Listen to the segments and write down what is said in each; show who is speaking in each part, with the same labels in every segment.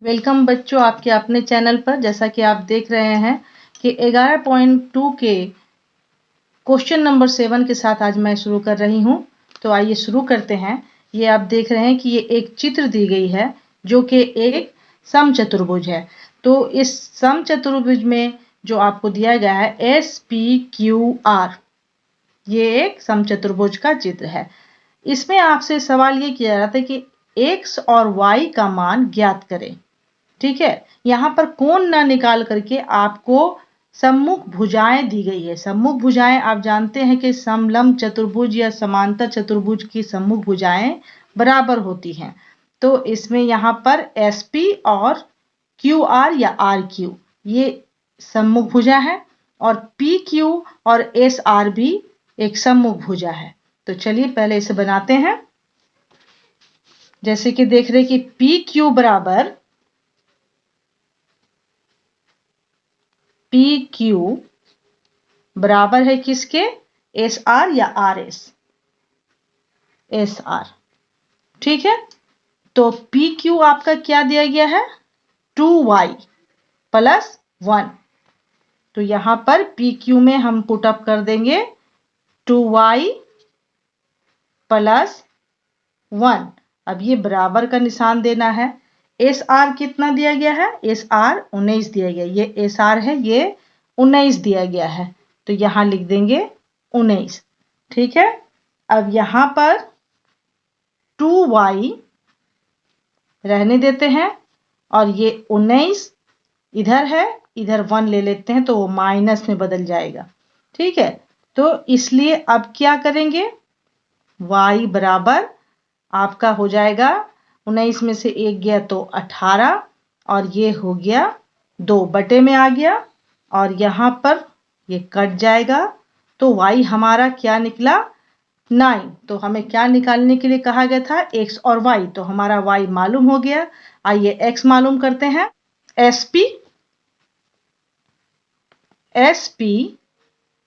Speaker 1: Welcome बच्चों आपके अपने चैनल पर। जैसा कि आप देख रहे हैं कि 11.2 के क्वेश्चन नंबर 7 के साथ आज मैं शुरू कर रही हूं। तो आइए शुरू करते हैं। ये आप देख रहे हैं कि ये एक चित्र दी गई है जो कि एक समचतुर्भुज है। तो इस समचतुर्भुज में जो आपको दिया गया है SPQR, ये एक समचतुर्भुज का चित्र है। इसमें आपसे सवाल ये किया जाता है कि x और y का मान ज्ञात करें। ठीक है, यहाँ पर कोण ना निकाल करके आपको सम्मुख भुजाएं दी गई है। सम्मुख भुजाएं आप जानते हैं कि समलंब चतुर्भुज या समांतर चतुर्भुज की सम्मुख भुजाएं बराबर होती हैं। तो इसमें यहाँ पर SP और QR या RQ ये सम्मुख भुजा है और PQ और SR भी एक सम्मुख भुजा है। तो चलिए पहले इसे बनाते हैं। जैसे कि देख रहे कि PQ बराबर PQ बराबर है किसके? SR या RS? SR। ठीक है, तो PQ आपका क्या दिया गया है? 2y plus 1। तो यहां पर PQ में हम पुटअप कर देंगे 2y प्लस 1। अब ये बराबर का निशान देना है। SR कितना दिया गया है? SR 19 दिया गया। ये SR है, ये 19 दिया गया है। तो यहां लिख देंगे 19। ठीक है, अब यहां पर 2y रहने देते हैं और ये 19 इधर है, इधर 1 ले लेते हैं तो वो माइनस में बदल जाएगा। ठीक है, तो इसलिए अब क्या करेंगे? y बराबर आपका हो जाएगा 19 में से 1 गया तो 18 और ये हो गया 2 बटे में आ गया और यहाँ पर ये कट जाएगा। तो y हमारा क्या निकला? 9। तो हमें क्या निकालने के लिए कहा गया था? x और y। तो हमारा y मालूम हो गया। आइए x मालूम करते हैं। SP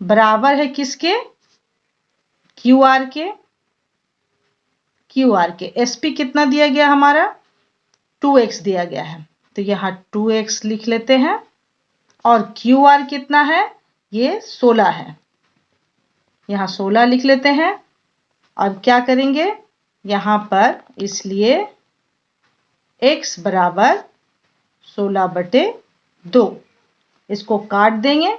Speaker 1: बराबर है किसके? QR के। SP कितना दिया गया हमारा? 2x दिया गया है। तो यहाँ 2x लिख लेते हैं और QR कितना है? ये 16 है। यहाँ 16 लिख लेते हैं। अब क्या करेंगे यहाँ पर? इसलिए x बराबर 16 बटे 2। इसको काट देंगे,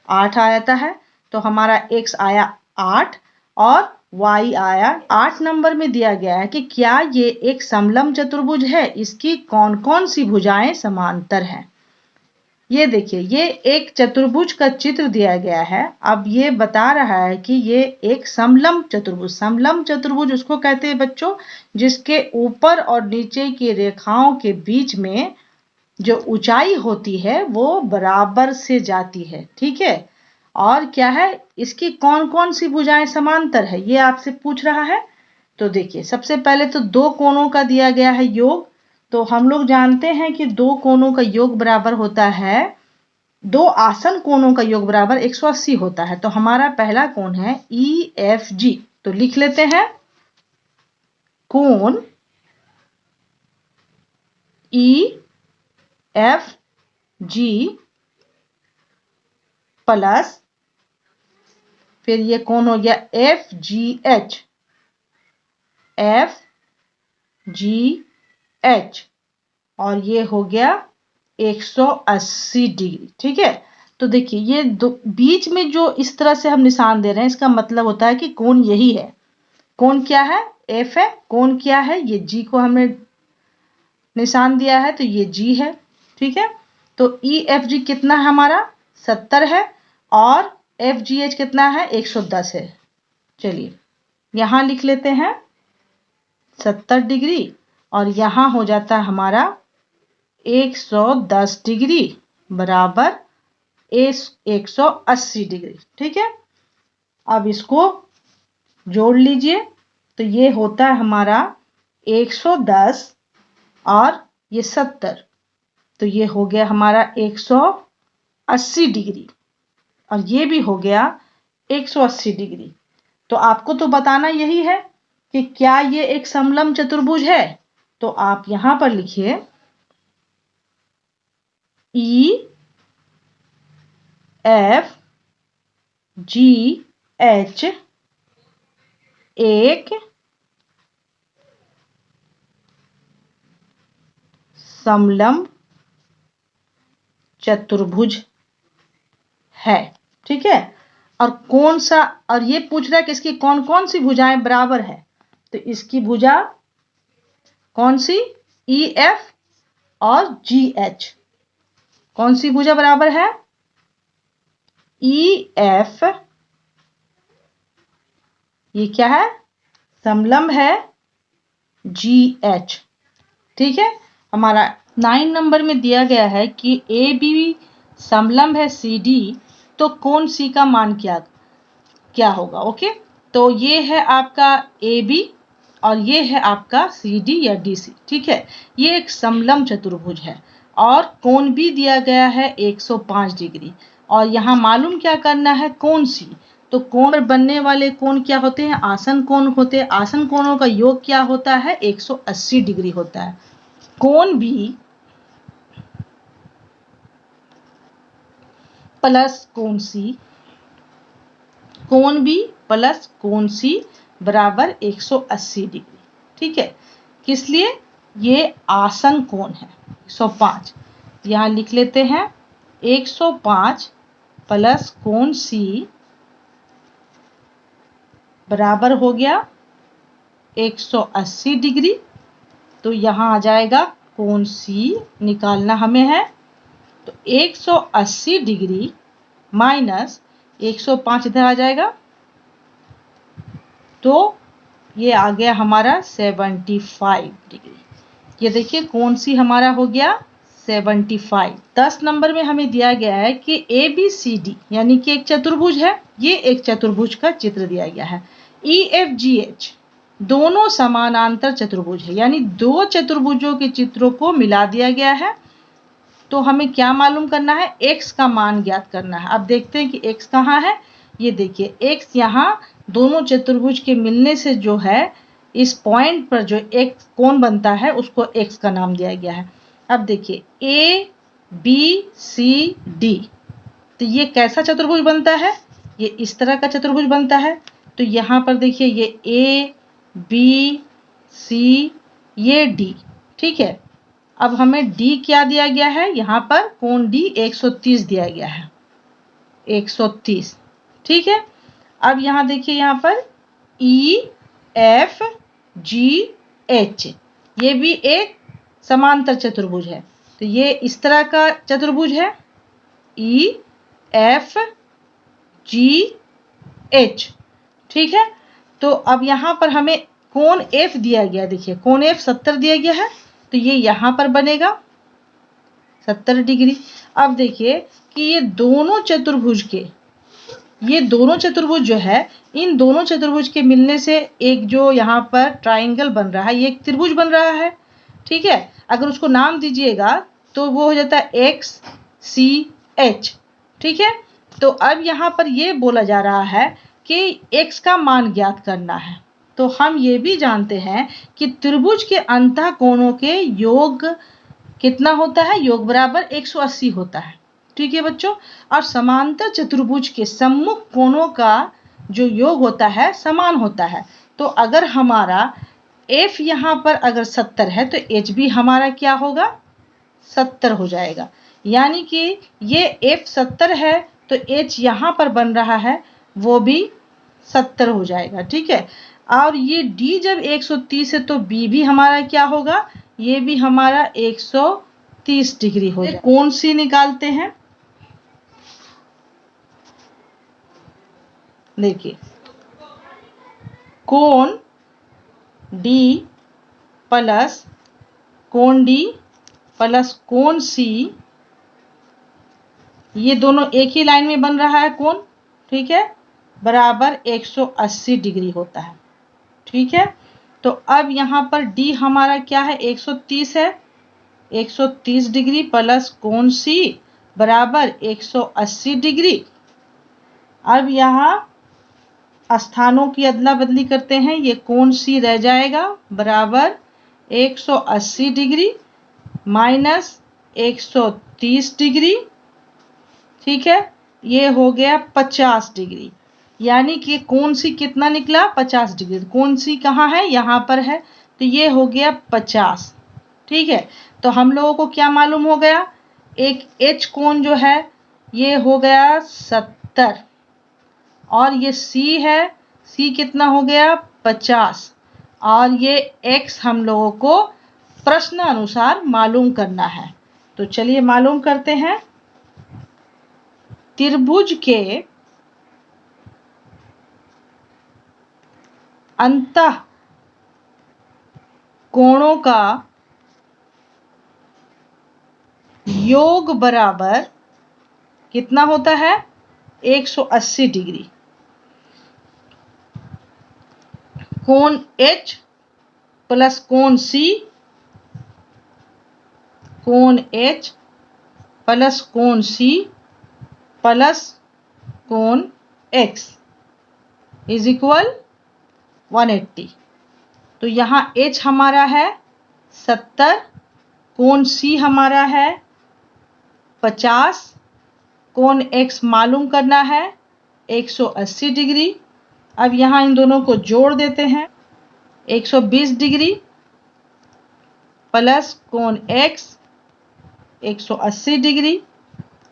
Speaker 1: 8 आता है। तो हमारा x आया 8 और y आया 8 नंबर में दिया गया है कि क्या ये एक समलंब चतुर्भुज है, इसकी कौन कौन सी भुजाएं समांतर हैं। ये देखिए, ये एक चतुर्भुज का चित्र दिया गया है। अब ये बता रहा है कि ये एक समलंब चतुर्भुज। समलंब चतुर्भुज उसको कहते हैं बच्चों जिसके ऊपर और नीचे की रेखाओं के बीच में जो ऊंचाई होती है वो बराबर से जाती है। ठीक है, और क्या है, इसकी कौन कौन सी भुजाएं समांतर है ये आपसे पूछ रहा है। तो देखिए, सबसे पहले तो दो कोणों का दिया गया है योग। तो हम लोग जानते हैं कि दो कोणों का योग बराबर होता है, दो आसन कोणों का योग बराबर 180 होता है। तो हमारा पहला कोण है EFG। तो लिख लेते हैं कोण EFG प्लस फिर ये कोण हो गया FGH। और ये हो गया 180 डिग्री। ठीक है, तो देखिए ये बीच में जो इस तरह से हम निशान दे रहे हैं इसका मतलब होता है कि कोण यही है। कोण क्या है? F है। कोण क्या है? ये G को हमने निशान दिया है तो ये G है। ठीक है, तो EFG कितना है हमारा? 70 है और FGH कितना है? 110 है। चलिए यहां लिख लेते हैं 70 डिग्री और यहां हो जाता है हमारा 110 डिग्री बराबर 180 डिग्री। ठीक है, अब इसको जोड़ लीजिए तो ये होता है हमारा 110 और ये 70। तो ये हो गया हमारा 180 डिग्री और ये भी हो गया 180 डिग्री। तो आपको तो बताना यही है कि क्या ये एक समलंब चतुर्भुज है। तो आप यहां पर लिखिए EFGH एक समलंब चतुर्भुज है। ठीक है, और कौन सा, और ये पूछ रहा है कि इसकी कौन कौन सी भुजाएं बराबर है। तो इसकी भुजा कौन सी, EF और GH, कौन सी भुजा बराबर है, EF, ये क्या है, समलंब है GH। ठीक है, हमारा 9 नंबर में दिया गया है कि AB समलंब है CD, तो कोण C का मान क्या होगा। ओके, तो ये है आपका AB और ये है आपका CD या DC। ठीक है, ये एक समलंब चतुर्भुज है और कोण भी दिया गया है 105 डिग्री, और यहाँ मालूम क्या करना है, कोण C। तो कोण पर बनने वाले कोण क्या होते हैं, आसन कोण होते हैं। आसन कोणों का योग क्या होता है, 180 डिग्री होता है। कोण B प्लस कोण C, कोण B प्लस कोण C बराबर 180 डिग्री। ठीक है, किस लिए, ये आसन कोण है 105। यहां लिख लेते हैं 105 प्लस कोण C बराबर हो गया 180 डिग्री। तो यहां आ जाएगा कोण C निकालना हमें है, तो 180 डिग्री माइनस 105 इधर आ जाएगा, तो ये आ गया हमारा 75 डिग्री। ये देखिए कोण C हमारा हो गया 75। 10 नंबर में हमें दिया गया है कि ABCD यानी कि एक चतुर्भुज है, ये एक चतुर्भुज का चित्र दिया गया है। EFGH दोनों समानांतर चतुर्भुज है, यानी दो चतुर्भुजों के चित्रों को मिला दिया गया है। तो हमें क्या मालूम करना है, x का मान ज्ञात करना है। अब देखते हैं कि x कहाँ है। ये देखिए x यहाँ दोनों चतुर्भुज के मिलने से जो है इस पॉइंट पर जो एक कोण बनता है उसको x का नाम दिया गया है। अब देखिए ABCD, तो ये कैसा चतुर्भुज बनता है, ये इस तरह का चतुर्भुज बनता है। तो यहाँ पर देखिए ये ABC, ये D। ठीक है, अब हमें D क्या दिया गया है, यहाँ पर कोण D 130 दिया गया है, 130। ठीक है, अब यहाँ देखिए यहाँ पर EFGH, ये भी एक समांतर चतुर्भुज है। तो ये इस तरह का चतुर्भुज है EFGH। ठीक है, तो अब यहाँ पर हमें कोण F दिया गया, देखिए कोण F 70 दिया गया है, तो ये यहाँ पर बनेगा 70 डिग्री। अब देखिए कि ये दोनों चतुर्भुज जो है, इन दोनों चतुर्भुज के मिलने से एक जो यहाँ पर ट्राइंगल बन रहा है, ये एक त्रिभुज बन रहा है। ठीक है, अगर उसको नाम दीजिएगा तो वो हो जाता है XCH। ठीक है, तो अब यहाँ पर ये बोला जा रहा है कि x का मान ज्ञात करना है। तो हम ये भी जानते हैं कि त्रिभुज के अंतः कोणों के योग कितना होता है, योग बराबर 180 होता है। ठीक है बच्चों, और समांतर चतुर्भुज के सम्मुख कोणों का जो योग होता है समान होता है। तो अगर हमारा F यहाँ पर अगर 70 है तो H भी हमारा क्या होगा, 70 हो जाएगा। यानी कि ये F 70 है तो H यहाँ पर बन रहा है वो भी 70 हो जाएगा। ठीक है, और ये D जब 130 है तो B भी हमारा क्या होगा, ये भी हमारा 130 डिग्री हो जाएगा। कोण C निकालते हैं। देखिए कोण D प्लस कोण D प्लस कोण C, ये दोनों एक ही लाइन में बन रहा है कोण। ठीक है, बराबर 180 डिग्री होता है। ठीक है, तो अब यहाँ पर D हमारा क्या है, 130 है, 130 डिग्री प्लस कोण C बराबर 180 डिग्री। अब यहाँ स्थानों की अदला बदली करते हैं, ये कोण C रह जाएगा बराबर 180 डिग्री माइनस 130 डिग्री, ठीक है, ये हो गया 50 डिग्री। यानी कि कौन सी कितना निकला? 50 डिग्री। कौन सी कहाँ है? यहाँ पर है, तो ये हो गया 50। ठीक है, तो हम लोगों को क्या मालूम हो गया? एक एच कोण जो है ये हो गया 70 और ये सी है, सी कितना हो गया? 50 और ये एक्स हम लोगों को प्रश्न अनुसार मालूम करना है। तो चलिए मालूम करते हैं। त्रिभुज के अंतः कोणों का योग बराबर कितना होता है? 180 डिग्री। कोण H प्लस कोण C, कोण H प्लस कोण C प्लस कोण X इज इक्वल 180। तो यहाँ H हमारा है 70, कोण C हमारा है 50, कोण X मालूम करना है 180 डिग्री। अब यहाँ इन दोनों को जोड़ देते हैं। 120 डिग्री प्लस कोण X 180 डिग्री।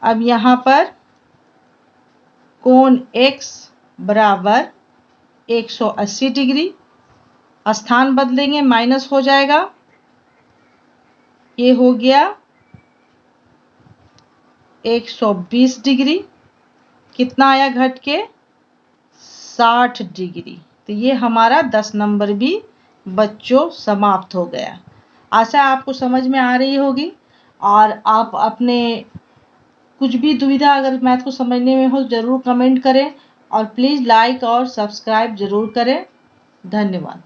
Speaker 1: अब यहाँ पर कोण X बराबर 180 डिग्री, स्थान बदलेंगे माइनस हो जाएगा, ये हो गया 120 डिग्री। कितना आया घट के? 60 डिग्री। तो ये हमारा 10 नंबर भी बच्चों समाप्त हो गया। आशा आपको समझ में आ रही होगी और आप अपने कुछ भी दुविधा अगर मैथ को समझने में हो ज़रूर कमेंट करें और प्लीज़ लाइक और सब्सक्राइब ज़रूर करें। धन्यवाद।